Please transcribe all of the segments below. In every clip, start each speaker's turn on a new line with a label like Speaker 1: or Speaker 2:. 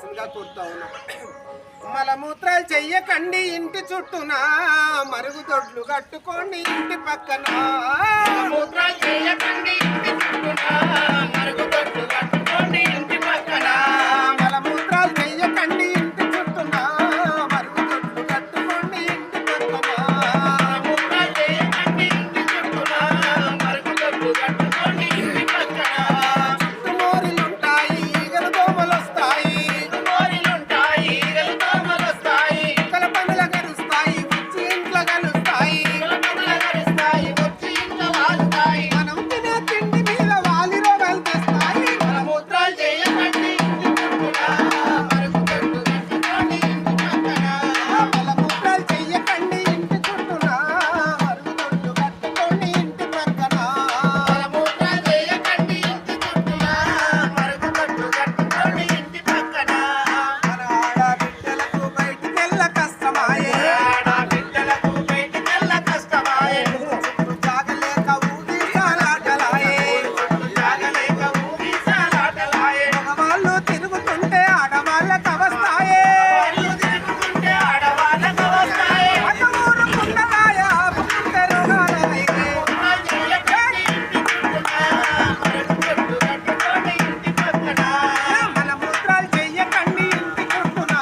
Speaker 1: రావాల్సిందిగా కోరుతా ఉన్నా. మలమూత్రాలు చెయ్యకండి ఇంటి చుట్టూన, మరుగుదొడ్లు కట్టుకోండి ఇంటి పక్కన.
Speaker 2: మలమూత్రాలు చెయ్యకండి ఇంటి చుట్టూన, మరుగుదొడ్లు కట్టుకోండి ఇంటి పక్కన.
Speaker 1: మలమూత్రాలు చెయ్యకండి ఇంటి చుట్టూన, మరుగుదొడ్లు కట్టుకోండి ఇంటి పక్కన.
Speaker 2: మలమూత్రాలు చెయ్యకండి ఇంటి చుట్టూన, మరుగుదొడ్లు కట్టుకోండి ఇంటి పక్కన.
Speaker 1: చుట్టుమోరిలుంటాయి, ఈగలు దోమలు వస్తాయి.
Speaker 2: చుట్టుమోరిలుంటాయి, ఈగలు దోమలు వస్తాయి.
Speaker 1: కలపందుల కలుస్తాయి, వచ్చి ఇంట్లో కలుస్తాయి.
Speaker 2: కలపందుల కలుస్తాయి, వచ్చి ఇంట్లో వాలుతాయి.
Speaker 1: మనం తినే తిండి మీద వాలి రోగాలు తెస్తాయి.
Speaker 2: మలమూత్రాలు చెయ్యకండి ఇంటి చుట్టూన, మరుగుదొడ్లు కట్టుకోండి ఇంటి పక్కన.
Speaker 1: మలమూత్రాలు చెయ్యకండి ఇంటి చుట్టూన, మరుగుదొడ్లు కట్టుకోండి ఇంటి పక్కన.
Speaker 2: మలమూత్రాలు చెయ్యకండి ఇంటి చుట్టూన, మరుగుదొడ్లు కట్టుకోండి ఇంటి పక్కన.
Speaker 1: మన ఆడబిడ్డలకు బయటికెళ్ళ కష్టమాయే.
Speaker 2: ఆడబిడ్డలకు బయటికెళ్ళ కష్టమాయే.
Speaker 1: చుట్టూ జాగలేక ఊగిసలాటలాయే.
Speaker 2: జాగలేక ఊగిసలాటలాయే.
Speaker 1: మగవాళ్ళు తిరుగుతుంటే ఆడవాళ్ళకి అవస్థాయే.
Speaker 2: వాళ్ళు తిరుగుతుంటే ఆడవాళ్ళకు వస్తాయే.
Speaker 1: అటు ఊరుకున్నదాయ, పుట్టింటే రోగాలయ్యే.
Speaker 2: మలమూత్రాలు చెయ్యకండి ఇంటి చుట్టూన, మరుగుదొడ్లు కట్టుకోండి ఇంటి పక్కన.
Speaker 1: మలమూత్రాలు చెయ్యకండి ఇంటి చుట్టూన,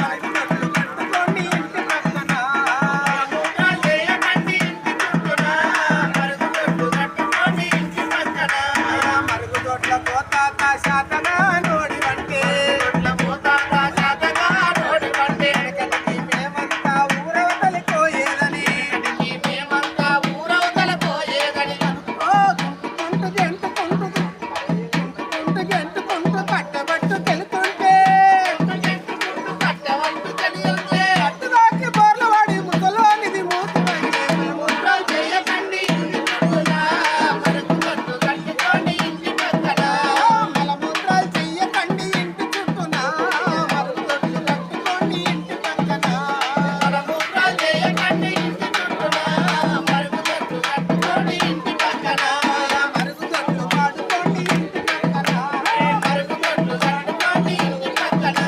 Speaker 1: మరుగుదొడ్లు కట్టుకోండి ఇంటి పక్కన.
Speaker 2: మలమూత్రాలు చెయ్యకండి ఇంటి చుట్టూన, మరుగుదొడ్లు కట్టుకోండి ఇంటి పక్కన.
Speaker 1: మరుగుదొడ్ల పోతాత శాతగా నోడి వంటే.
Speaker 2: దొడ్ల పోతాత శాతగా నోడి వంటే.
Speaker 1: వెనకటికి మేమంతా ఊరవతలి పోయేదని.
Speaker 2: ఈ మేమంతా ఊరవతల పోయేదని.
Speaker 1: ఓ గుంటుకుంటూ గెంటుకుంటూ కట్టబట్టుకెళ్తుంటే
Speaker 2: చెట్టుకుంటూ కట్టవట్టు తెలియదే.
Speaker 1: అట్టుదాకి బోర్ల వాడి ముసలోనిది మూతి పైనే.
Speaker 2: మలమూత్రాలు చెయ్యకండి ఇంటి చుట్టూన, మరుగుదొడ్లు కట్టుకోండి ఇంటి పక్కన.
Speaker 1: మలమూత్రాలు చెయ్యకండి ఇంటి చుట్టూన, మరుగుదొడ్లు కట్టుకోండి ఇంటి పక్కన.
Speaker 2: మలమూత్రాలు చెయ్యకండి ఇంటి చుట్టూన, మరుగుదొడ్లు కట్టుకోండి ఇంటి పక్కన.
Speaker 1: మరుగుదొడ్లు వాడుకోండి ఇంటి పక్కన.
Speaker 2: మరుగుదొడ్లు కట్టుకోండి ఇంటి పక్కన.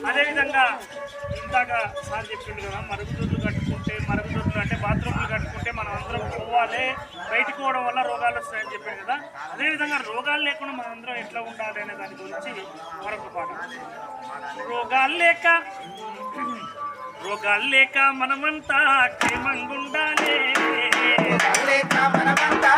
Speaker 3: అదేవిధంగా ఇందాక సార్ చెప్పిండు కదా, మరుగుదొడ్లు అంటే బాత్రూమ్లు కట్టుకుంటే మనం అందరం పోవాలి, బయటికి పోవడం వల్ల రోగాలు వస్తాయని చెప్పిండు కదా. అదేవిధంగా రోగాలు లేకుండా మనం అందరం ఎట్లా ఉండాలి అనే దాని గురించి మరొక పాట. రోగాలు లేక మనమంతా క్షేమంగా ఉండాలి.
Speaker 1: లేక మనమంతా